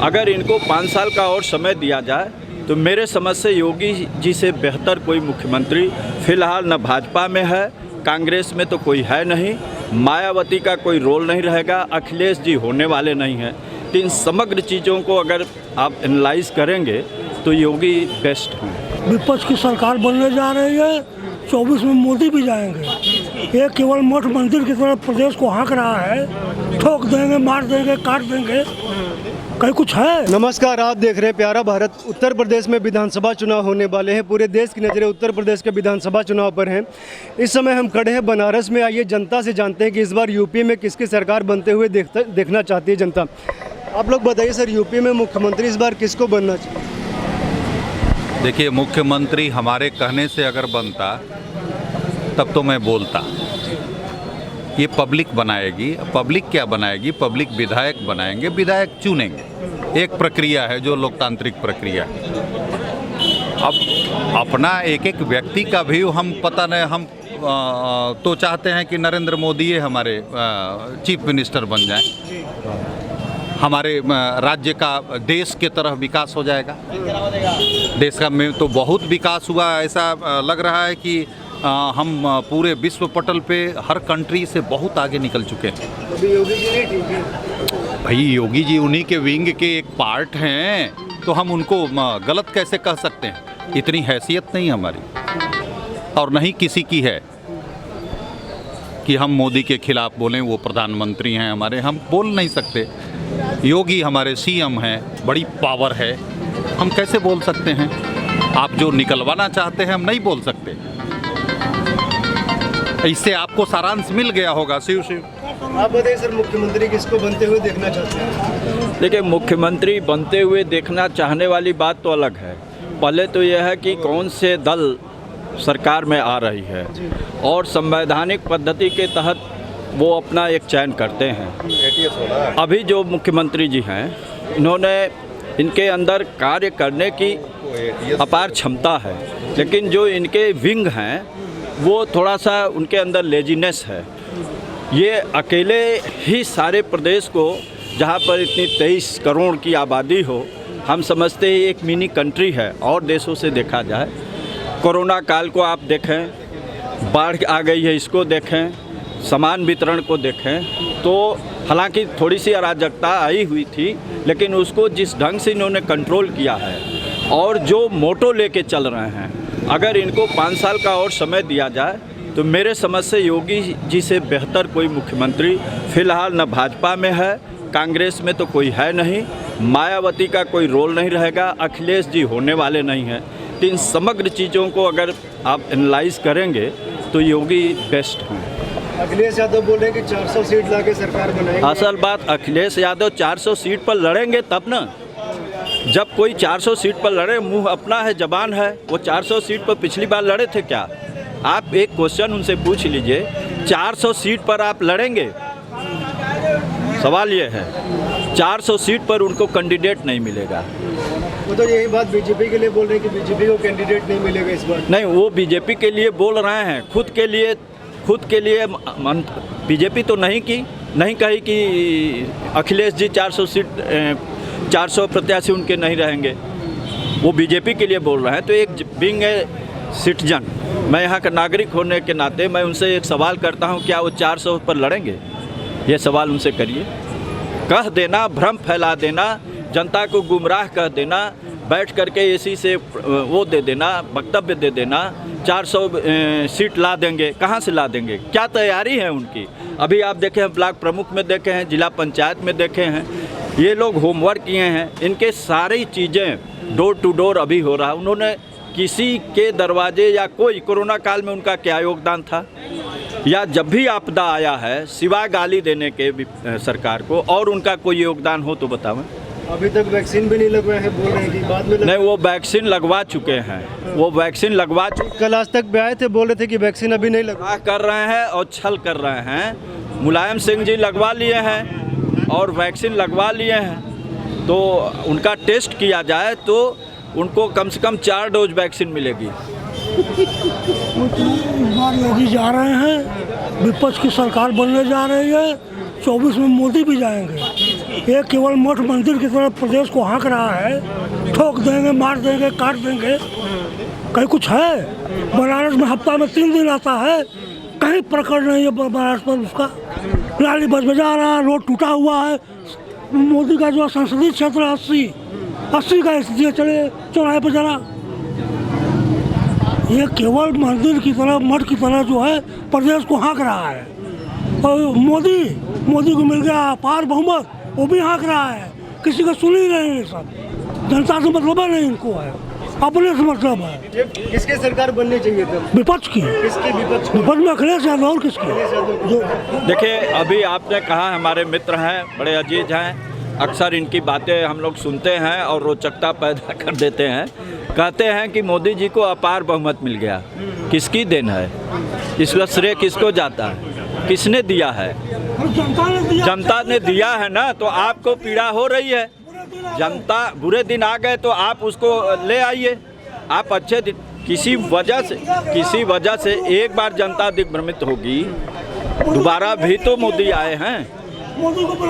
अगर इनको 5 साल का और समय दिया जाए तो मेरे समझ से योगी जी से बेहतर कोई मुख्यमंत्री फिलहाल न भाजपा में है, कांग्रेस में तो कोई है नहीं, मायावती का कोई रोल नहीं रहेगा, अखिलेश जी होने वाले नहीं हैं। तो इन समग्र चीज़ों को अगर आप एनालाइज करेंगे तो योगी बेस्ट हैं। विपक्ष की सरकार बनने जा रही है, 24 में मोदी भी जाएंगे। ये केवल मठ मंदिर की तरह प्रदेश को हाँक रहा है, ठोक देंगे, मार देंगे, काट देंगे, कहीं कुछ है। नमस्कार, आप देख रहे हैं प्यारा भारत। उत्तर प्रदेश में विधानसभा चुनाव होने वाले हैं। पूरे देश की नज़रें उत्तर प्रदेश के विधानसभा चुनाव पर हैं। इस समय हम खड़े हैं बनारस में। आइए जनता से जानते हैं कि इस बार यूपी में किसकी सरकार बनते हुए देखना चाहती है जनता। आप लोग बताइए सर, यूपी में मुख्यमंत्री इस बार किसको बनना चाहिए? देखिए, मुख्यमंत्री हमारे कहने से अगर बनता तब तो मैं बोलता। ये पब्लिक बनाएगी। पब्लिक क्या बनाएगी? पब्लिक विधायक बनाएंगे, विधायक चुनेंगे। एक प्रक्रिया है जो लोकतांत्रिक प्रक्रिया है। अब अपना एक एक व्यक्ति का भी हम पता नहीं, हम तो चाहते हैं कि नरेंद्र मोदी ये हमारे चीफ मिनिस्टर बन जाएं। हमारे राज्य का देश के तरह विकास हो जाएगा। देश का में तो बहुत विकास हुआ, ऐसा लग रहा है कि हम पूरे विश्व पटल पे हर कंट्री से बहुत आगे निकल चुके हैं। अभी योगी जी नहीं ठीक है भाई, योगी जी उन्हीं के विंग के एक पार्ट हैं, तो हम उनको गलत कैसे कह सकते हैं? इतनी हैसियत नहीं हमारी और नहीं किसी की है कि हम मोदी के खिलाफ बोलें। वो प्रधानमंत्री हैं हमारे, हम बोल नहीं सकते। योगी हमारे सीएम हैं, बड़ी पावर है, हम कैसे बोल सकते हैं? आप जो निकलवाना चाहते हैं हम नहीं बोल सकते। इससे आपको सारांश मिल गया होगा। शिव आप बताइए सर, मुख्यमंत्री किसको बनते हुए देखना चाहते हैं? देखिए, मुख्यमंत्री बनते हुए देखना चाहने वाली बात तो अलग है। पहले तो यह है कि कौन से दल सरकार में आ रही है और संवैधानिक पद्धति के तहत वो अपना एक चयन करते हैं। अभी जो मुख्यमंत्री जी हैं, इनके अंदर कार्य करने की अपार क्षमता है, लेकिन जो इनके विंग हैं वो थोड़ा सा उनके अंदर लेजीनेस है। ये अकेले ही सारे प्रदेश को, जहाँ पर इतनी 23 करोड़ की आबादी हो, हम समझते हैं एक मिनी कंट्री है। और देशों से देखा जाए, कोरोना काल को आप देखें, बाढ़ आ गई है इसको देखें, सामान वितरण को देखें, तो हालांकि थोड़ी सी अराजकता आई हुई थी, लेकिन उसको जिस ढंग से इन्होंने कंट्रोल किया है और जो मोटो लेके चल रहे हैं, अगर इनको 5 साल का और समय दिया जाए तो मेरे समझ से योगी जी से बेहतर कोई मुख्यमंत्री फिलहाल न भाजपा में है, कांग्रेस में तो कोई है नहीं, मायावती का कोई रोल नहीं रहेगा, अखिलेश जी होने वाले नहीं हैं। तो इन समग्र चीज़ों को अगर आप एनालाइज करेंगे तो योगी बेस्ट हैं। अखिलेश यादव बोल रहे हैं कि 400 सीट लाके सरकार बनाएंगे। असल बात, अखिलेश यादव 400 सीट पर लड़ेंगे तब ना। जब कोई 400 सीट पर लड़े, मुंह अपना है, जबान है, वो 400 सीट पर पिछली बार लड़े थे क्या? आप एक क्वेश्चन उनसे पूछ लीजिए, 400 सीट पर आप लड़ेंगे? सवाल ये है, 400 सीट पर उनको कैंडिडेट नहीं मिलेगा। वो तो यही बात बीजेपी के लिए बोल रहे हैं कि बीजेपी को कैंडिडेट नहीं मिलेगा इस बार। नहीं, वो बीजेपी के लिए बोल रहे हैं, खुद के लिए बीजेपी तो नहीं कही कि अखिलेश जी 400 प्रत्याशी उनके नहीं रहेंगे। वो बीजेपी के लिए बोल रहे हैं। तो एक बीइंग ए सिटीजन, मैं यहाँ का नागरिक होने के नाते मैं उनसे एक सवाल करता हूँ, क्या वो 400 पर लड़ेंगे? ये सवाल उनसे करिए। कह देना, भ्रम फैला देना, जनता को गुमराह कर देना, बैठ करके एसी से वो दे देना, वक्तव्य दे देना, 400 सीट ला देंगे। कहाँ से ला देंगे? क्या तैयारी है उनकी? अभी आप देखे हैं, ब्लॉक प्रमुख में देखे हैं, जिला पंचायत में देखे हैं, ये लोग होमवर्क किए हैं। इनके सारी चीज़ें डोर टू डोर अभी हो रहा है। उन्होंने किसी के दरवाजे या कोई कोरोना काल में उनका क्या योगदान था, या जब भी आपदा आया है सिवाय गाली देने के सरकार को, और उनका कोई योगदान हो तो बताओ। अभी तक वैक्सीन भी नहीं लगवाए हैं, बोल रहे हैं कि बाद में नहीं, वो वैक्सीन लगवा चुके हैं। वो वैक्सीन लगवा चुके। कल आज तक भी आए थे, बोल रहे थे कि वैक्सीन अभी नहीं लगवा कर रहे हैं और छल कर रहे हैं। मुलायम सिंह जी लगवा लिए हैं और वैक्सीन लगवा लिए हैं, तो उनका टेस्ट किया जाए तो उनको कम से कम 4 डोज वैक्सीन मिलेगी। योगी जा रहे हैं, विपक्ष की सरकार बनने जा रही है, 24 में मोदी भी जाएंगे। ये केवल मठ मंदिर की तरह प्रदेश को हाँक रहा है। ठोक देंगे, मार देंगे, काट देंगे, कहीं कुछ है? बनारस में हफ्ता में 3 दिन आता है, कहीं प्रकरण नहीं है बनारस पर उसका। लाली बस बजा रहा है, रोड टूटा हुआ है। मोदी का जो संसदीय क्षेत्र 80 का स्थिति चले चौराहे पर जरा। ये केवल मंदिर की तरह, मठ की तरह जो है प्रदेश को हाँक रहा है। और मोदी को मिल गया अपार बहुमत, वो भी हाँक रहा है। किसी को सुन ही नहीं है, सब जनता से मतलब है नहीं, इनको है अपने से मतलब है। किसकी सरकार बननी चाहिए तब? विपक्ष की। किसकी विपक्ष? विपक्ष में अखिलेश यादव और किसकी? देखिए, अभी आपने कहा हमारे मित्र हैं, बड़े अजीज हैं, अक्सर इनकी बातें हम लोग सुनते हैं और रोचकता पैदा कर देते हैं। कहते हैं कि मोदी जी को अपार बहुमत मिल गया। किसकी देन है? इसका श्रेय किसको जाता है? किसने दिया है? जनता ने दिया है ना, तो आपको पीड़ा हो रही है। जनता बुरे दिन आ गए तो आप उसको ले आइए। आप अच्छे दिन, किसी वजह से एक बार जनता दिग्भ्रमित होगी, दोबारा भी तो मोदी आए हैं।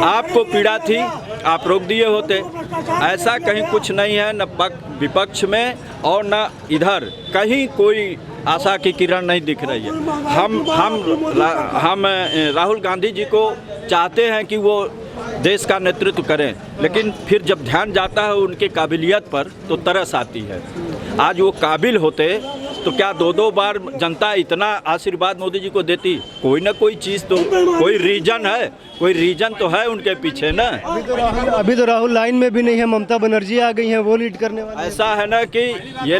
आपको पीड़ा थी, आप रोक दिए होते। ऐसा कहीं कुछ नहीं है, न विपक्ष में और न इधर कहीं कोई आशा की किरण नहीं दिख रही है। हम राहुल गांधी जी को चाहते हैं कि वो देश का नेतृत्व करें, लेकिन फिर जब ध्यान जाता है उनकी काबिलियत पर तो तरस आती है। आज वो काबिल होते तो क्या 2 बार जनता इतना आशीर्वाद मोदी जी को देती? कोई ना कोई चीज़ तो, कोई रीजन तो है उनके पीछे ना। अभी तो राहुल लाइन में भी नहीं है, ममता बनर्जी आ गई हैं, वो लीड करने वाले। ऐसा है ना कि ये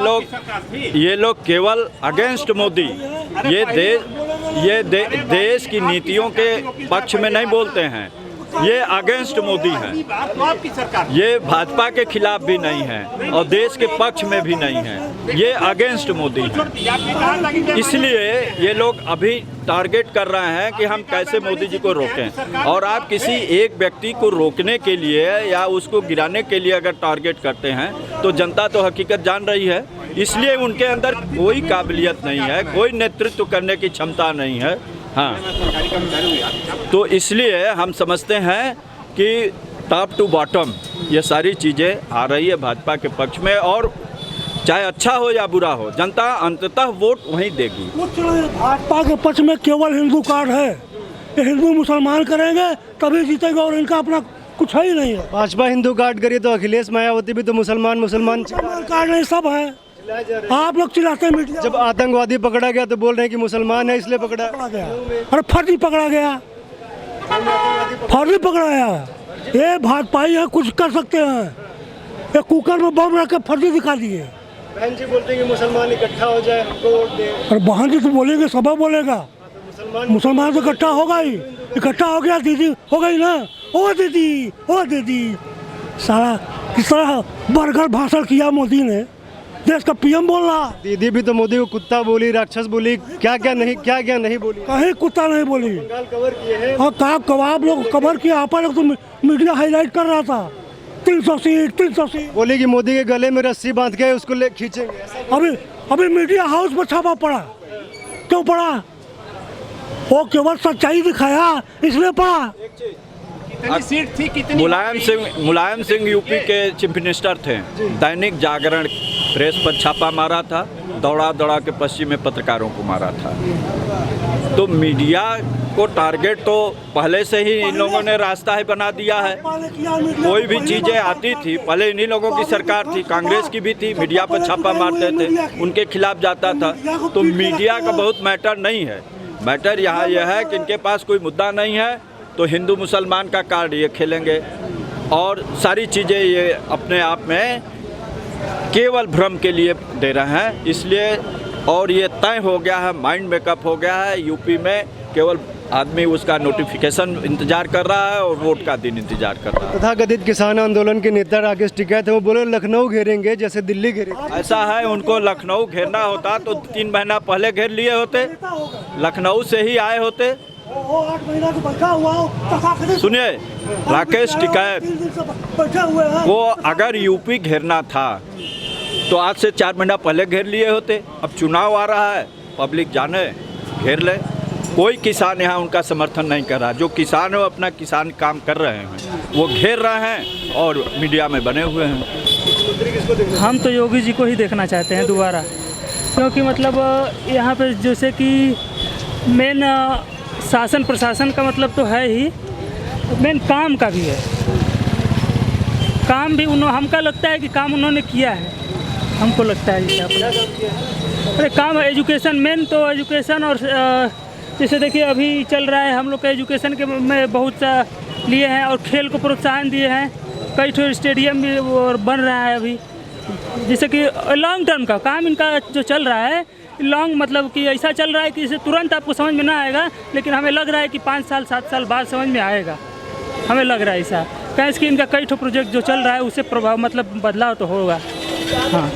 लोग केवल अगेंस्ट मोदी, देश की नीतियों के पक्ष में नहीं बोलते हैं। ये अगेंस्ट मोदी है, ये भाजपा के खिलाफ भी नहीं है और देश के पक्ष में भी नहीं है, ये अगेंस्ट मोदी है। इसलिए ये लोग अभी टारगेट कर रहे हैं कि हम कैसे मोदी जी को रोकें। और आप किसी एक व्यक्ति को रोकने के लिए या उसको गिराने के लिए अगर टारगेट करते हैं तो जनता तो हकीकत जान रही है। इसलिए उनके अंदर कोई काबिलियत नहीं है, कोई नेतृत्व करने की क्षमता नहीं है। हाँ, तो इसलिए हम समझते हैं कि टॉप टू बॉटम ये सारी चीज़ें आ रही है भाजपा के पक्ष में, और चाहे अच्छा हो या बुरा हो, जनता अंततः वोट वहीं देगी। भाजपा के पक्ष में केवल हिंदू कार्ड है। ये हिंदू मुसलमान करेंगे तभी जीतेगा, और इनका अपना कुछ है ही नहीं है। भाजपा हिंदू कार्ड करिए तो अखिलेश मायावती भी तो मुसलमान कार्ड नहीं, सब है। आप लोग चिल्लाते हैं मीडिया। जब आतंकवादी पकड़ा गया तो बोल रहे हैं कि मुसलमान है इसलिए पकड़ा गया। अरे फर्जी पकड़ा गया, फर्जी पकड़ा गया। ये भाजपाई है, कुछ कर सकते हैं। ये कुकर में बम रख के फर्जी दिखा दिए। बहन जी बोलते हैं कि मुसलमान इकट्ठा हो जाए, हमको वोट दे। अरे बहन जी तो बोलेंगे, सब बोलेगा। मुसलमान तो इकट्ठा होगा ही, इकट्ठा हो गया। दीदी हो गई ना, ओ दीदी सारा किस तरह बरगर भाषण किया मोदी ने, देश का पीएम बोल रहा। दीदी भी तो मोदी को कुत्ता बोली, राक्षस बोली, क्या क्या नहीं बोली। कहीं कुत्ता नहीं बोली। बंगाल कवर किए हैं और कबाब लोग कवर किया। आप लोग तो मीडिया हाईलाइट कर रहा था 300 सीट। बोली कि मोदी के गले में रस्सी बांध के उसको ले खींचेंगे। अभी मीडिया हाउस में छापा पड़ा। क्यों पड़ा? वो केवल सच्चाई दिखाया इसलिए पड़ा। सीट थी कितनी? मुलायम सिंह यूपी के चीफ मिनिस्टर थे। दैनिक जागरण प्रेस पर छापा मारा था, दौड़ा के पश्चिम में पत्रकारों को मारा था। तो मीडिया को टारगेट तो पहले से ही इन लोगों ने रास्ता ही बना दिया है। कोई भी चीज़ें आती थी, पहले इन्हीं लोगों की सरकार थी, कांग्रेस की भी थी, मीडिया पर छापा मारते थे, उनके खिलाफ जाता था। तो मीडिया का बहुत मैटर नहीं है। मैटर यहाँ यह है कि इनके पास कोई मुद्दा नहीं है तो हिंदू मुसलमान का कार्ड ये खेलेंगे, और सारी चीज़ें ये अपने आप में केवल भ्रम के लिए दे रहे हैं। इसलिए और ये तय हो गया है, माइंड मेकअप हो गया है। यूपी में केवल आदमी उसका नोटिफिकेशन इंतजार कर रहा है और वोट का दिन इंतजार कर रहा है। तथाकथित किसान आंदोलन के नेता राकेश टिकैत है, वो बोले लखनऊ घेरेंगे जैसे दिल्ली घेरेंगे। ऐसा है, उनको लखनऊ घेरना होता तो 3 महीना पहले घेर लिए होते, लखनऊ से ही आए होते। 8 महीना तो बैठा हुआ। सुनिए, राकेश टिकैत वो अगर यूपी घेरना था तो आज से 4 महीना पहले घेर लिए होते। अब चुनाव आ रहा है, पब्लिक जाने, घेर ले। कोई किसान यहाँ उनका समर्थन नहीं कर रहा। जो किसान है वो अपना किसान काम कर रहे हैं, वो घेर रहे हैं और मीडिया में बने हुए हैं। हम तो योगी जी को ही देखना चाहते हैं दोबारा, क्योंकि मतलब यहाँ पे जैसे कि मेन शासन प्रशासन का मतलब तो है ही, मेन काम का भी है। काम भी हमको लगता है कि काम उन्होंने किया है, हमको लगता है अरे काम एजुकेशन, मेन तो एजुकेशन। और जैसे देखिए अभी चल रहा है, हम लोग का एजुकेशन के में बहुत सा लिए हैं और खेल को प्रोत्साहन दिए हैं। कई ठो स्टेडियम भी बन रहा है अभी, जैसे कि लॉन्ग टर्म का काम इनका जो चल रहा है, लॉन्ग मतलब कि ऐसा चल रहा है कि इसे तुरंत आपको समझ में ना आएगा, लेकिन हमें लग रहा है कि 5 साल 7 साल बाद समझ में आएगा, हमें लग रहा है ऐसा। कैसे कि इनका कई ठो प्रोजेक्ट जो चल रहा है उससे प्रभाव मतलब बदलाव तो होगा। हाँ।